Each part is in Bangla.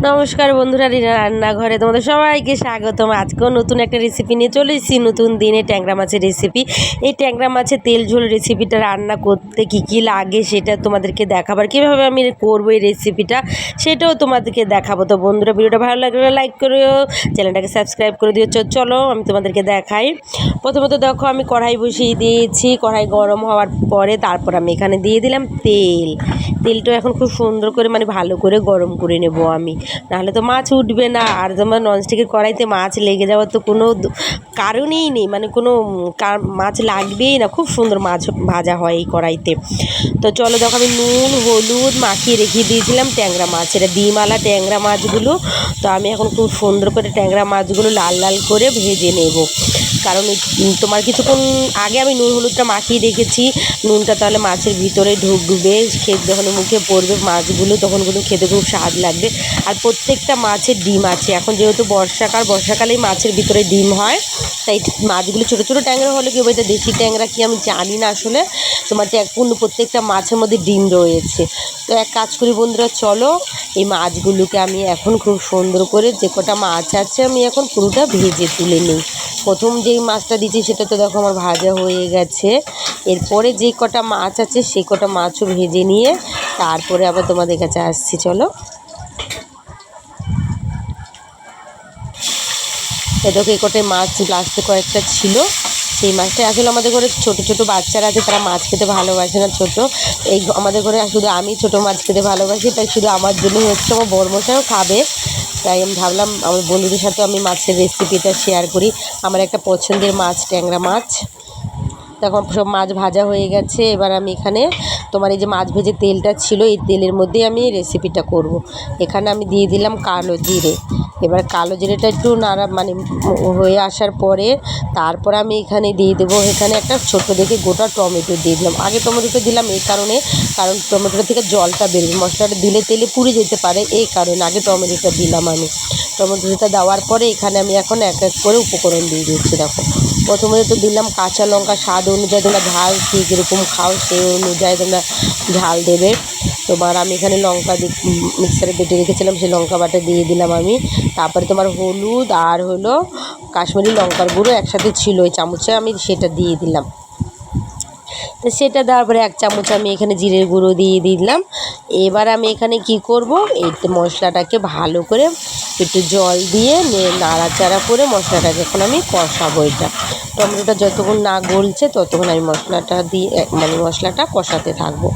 নমস্কার বন্ধুরা, রিনা রান্নাঘরে তোমাদের সবাইকে স্বাগতম। আজকেও নতুন একটা রেসিপি নিয়ে চলে এসেছি, নতুন দিনে ট্যাংরা মাছের রেসিপি। এই ট্যাংরা মাছের তেল ঝোল রেসিপিটা রান্না করতে কী কী লাগে সেটা তোমাদেরকে দেখাবার, কীভাবে আমি করবো এই রেসিপিটা সেটাও তোমাদেরকে দেখাবো। তো বন্ধুরা, ভিডিওটা ভালো লাগলে লাইক করিও, চ্যানেলটাকে সাবস্ক্রাইব করে দিও। চলো আমি তোমাদেরকে দেখাই। প্রথমত দেখো, আমি কড়াই বসিয়ে দিয়েছি। কড়াই গরম হওয়ার পরে তারপর আমি এখানে দিয়ে দিলাম তেলটা এখন খুব সুন্দর করে ভালো করে গরম করে নেব আমি, নাহলে তো মাছ উঠবে না। আর তোমার ননস্টিকের কড়াইতে মাছ লেগে যাওয়ার তো কোনো কারণেই নেই, কোনো মাছ লাগবেই না। খুব সুন্দর মাছ ভাজা হয় এই কড়াইতে। তো চলো দেখো, আমি নুন হলুদ মাখিয়ে রেখে দিয়েছিলাম ট্যাংরা মাছ, এটা ডিমওয়ালা ট্যাংরা মাছগুলো। তো আমি এখন খুব সুন্দর করে ট্যাংরা মাছগুলো লাল লাল করে ভেজে নেব। কারণ তোমার কিছুক্ষণ আগে আমি নুন হলুদটা মাখিয়ে রেখেছি, নুনটা তাহলে মাছের ভিতরে ঢুকবে, খেতে যখন মুখে পড়বে মাছগুলো তখন কিন্তু খেতে খুব স্বাদ লাগবে। আর প্রত্যেকটা মাছের ডিম আছে, এখন যেহেতু বর্ষাকালেই মাছের ভিতরে ডিম হয়, তাই মাছগুলো ছোটো ছোটো ট্যাংরা হলে কি এটা দেশি ট্যাংরা কি আমি জানি না আসলে। তোমার প্রত্যেকটা মাছের মধ্যে ডিম রয়েছে। তো এক কাজ করি বন্ধুরা, চলো এই মাছগুলোকে আমি এখন খুব সুন্দর করে যে কটা মাছ আছে আমি এখন পুরোটা ভেজে তুলে নিই। প্রথম যেই মাছটা দিচ্ছি সেটা তো দেখো আমার ভাজা হয়ে গেছে। এরপরে যে কটা মাছ আছে সেই কটা মাছও ভেজে নিয়ে তারপরে আবার তোমাদের কাছে আসছি। চলো, দেখো এই কটাই মাছ লাস্টে কয়েকটা ছিল, সেই মাছটা আসলে আমাদের ঘরে ছোটো ছোটো বাচ্চারা আছে, তারা মাছ খেতে ভালোবাসে না। আমাদের ঘরে শুধু আমি ছোটো মাছ খেতে ভালোবাসি, তাই শুধু আমার জন্যই হচ্ছে, আমার বড়মশাইও খাবে। তাই আমি ভাবলাম আমার বন্ধুদের সাথে আমি মাছের রেসিপিটা শেয়ার করি। আমার একটা পছন্দের মাছ ট্যাংরা মাছ। তখন সব মাছ ভাজা হয়ে গেছে। এবার আমি এখানে তোমার এই যে মাছ ভেজে তেলটা ছিল, এই তেলের মধ্যেই আমি রেসিপিটা করব। এখানে আমি দিয়ে দিলাম কালো জিরে। এবার কালো জিরেটা একটু হয়ে আসার পরে তারপর আমি এখানে দিয়ে দেবো, এখানে একটা ছোট্ট দেখে গোটা টমেটো দিয়ে দিলাম। আগে টমেটোটা দিলাম এই কারণে, কারণ টমেটোটা থেকে জলটা বেরোবে, মশলাটা দিলে তেলে পুড়ে যেতে পারে, এই কারণে আগে টমেটোটা দিলাম আমি। টমেটোটা দেওয়ার পরে এখানে আমি এখন এক এক করে উপকরণ দিয়ে দিচ্ছি। দেখো, প্রথমে তো দিলাম কাঁচা লঙ্কা, স্বাদ অনুযায়ী তোমরা ঝাল ঠিক যেরকম খাও সেই অনুযায়ী তোমরা ঝাল দেবে। তোমার আমি এখানে লঙ্কা মিক্সারে বেটে রেখেছিলাম, সেই লঙ্কা বাটা দিয়ে দিলাম আমি। তারপরে তোমার হলুদ আর হলো কাশ্মীরি লঙ্কার গুঁড়ো একসাথে ছিল, ওই চামচে আমি সেটা দিয়ে দিলাম। তো সেটা দেওয়ার পরে এক চামচ আমি এখানে জিরের গুঁড়ো দিয়ে দিলাম। এবার আমি এখানে কি করব, এই মশলাটাকে ভালো করে একটু জল দিয়ে নাড়াচাড়া করে মশলাটাকে এখন আমি কষাবো। এটা টমেটোটা যতক্ষণ না গলছে ততক্ষণ আমি মশলাটা দিয়ে মশলাটা কষাতে থাকবো।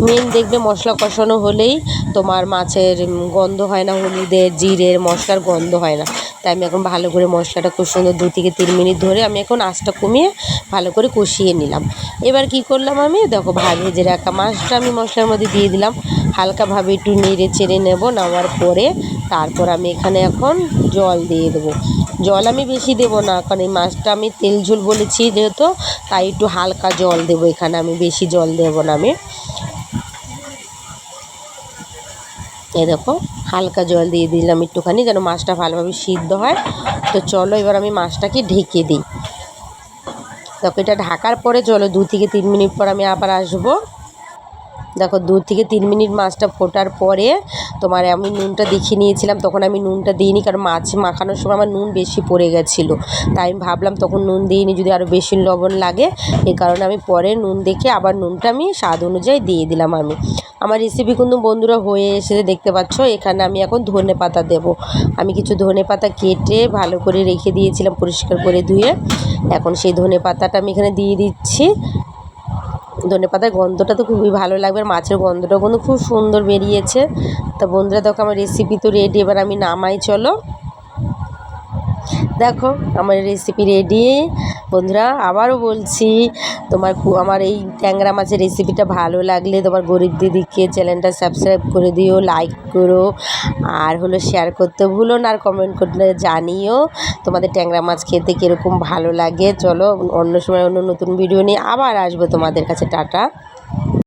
মেন দেখবে মশলা কষানো হলেই তোমার মাছের গন্ধ হয় না, হলুদের জিরের মশলার গন্ধ হয় না। তাই আমি এখন ভালো করে মশলাটা খুব সুন্দর 2 থেকে 3 মিনিট ধরে আমি এখন আঁচটা কমিয়ে ভালো করে কষিয়ে নিলাম। এবার কি করলাম, আমি দেখো ভেজে রাখা মাছটা আমি মশলার মধ্যে দিয়ে দিলাম, হালকাভাবে একটু নেড়ে চেড়ে নেব। নেওয়ার পরে তারপর আমি এখানে এখন জল দিয়ে দেবো। জল আমি বেশি দেবো না, কারণ এই মাছটা আমি তেল ঝোল বলেছি যেহেতু, তাই একটু হালকা জল দেবো এখানে, আমি বেশি জল দেবো না। আমি এই দেখো হালকা জল দিয়ে দিলাম একটুখানি, যেন মাছটা ভালোভাবে সিদ্ধ হয়। তো চলো এবার আমি মাছটাকে ঢেকে দিই। দেখো এটা ঢাকার পরে চলো 2 থেকে 3 মিনিট পর আমি আবার আসবো। দেখো 2 থেকে 3 মিনিট মাছটা ফোটার পরে তোমার আমি নুনটা দেখে নিয়েছিলাম, তখন আমি নুনটা দিইনি, কারণ মাছ মাখানোর সময় আমার নুন বেশি পড়ে গেছিলো। তাই আমি ভাবলাম তখন নুন দিইনি, যদি আরও বেশি লবণ লাগে, এই কারণে আমি পরে নুন দেখে আবার নুনটা আমি স্বাদ অনুযায়ী দিয়ে দিলাম আমি। আমার রেসিপি কিন্তু বন্ধুরা হয়ে এসে দেখতে পাচ্ছ। এখানে আমি এখন ধনেপাতা দেবো। আমি কিছু ধনেপাতা কেটে ভালো করে রেখে দিয়েছিলাম পরিষ্কার করে ধুয়ে, এখন সেই ধনেপাতাটা আমি এখানে দিয়ে দিচ্ছি। ধনেপাতার গন্ধটা তো খুবই ভালো লাগবে, আর মাছের গন্ধটাও কিন্তু খুব সুন্দর বেরিয়েছে। তা বন্ধুরা দেখো আমার রেসিপি তো রেডি, এবার আমি নামাই। চলো দেখো আমার রেসিপি রেডি। বন্ধুরা আবারও বলছি, আমার এই ট্যাংরা মাছের রেসিপিটা ভালো লাগলে তোমার গরিব দিদিকে চ্যানেলটা সাবস্ক্রাইব করে দিও, লাইক করো, আর হলো শেয়ার করতে ভুলো না, আর কমেন্ট করলে জানিও তোমাদের ট্যাংরা মাছ খেতে কীরকম ভালো লাগে। চলো অন্য সময় অন্য নতুন ভিডিও নিয়ে আবার আসবো তোমাদের কাছে। টাটা।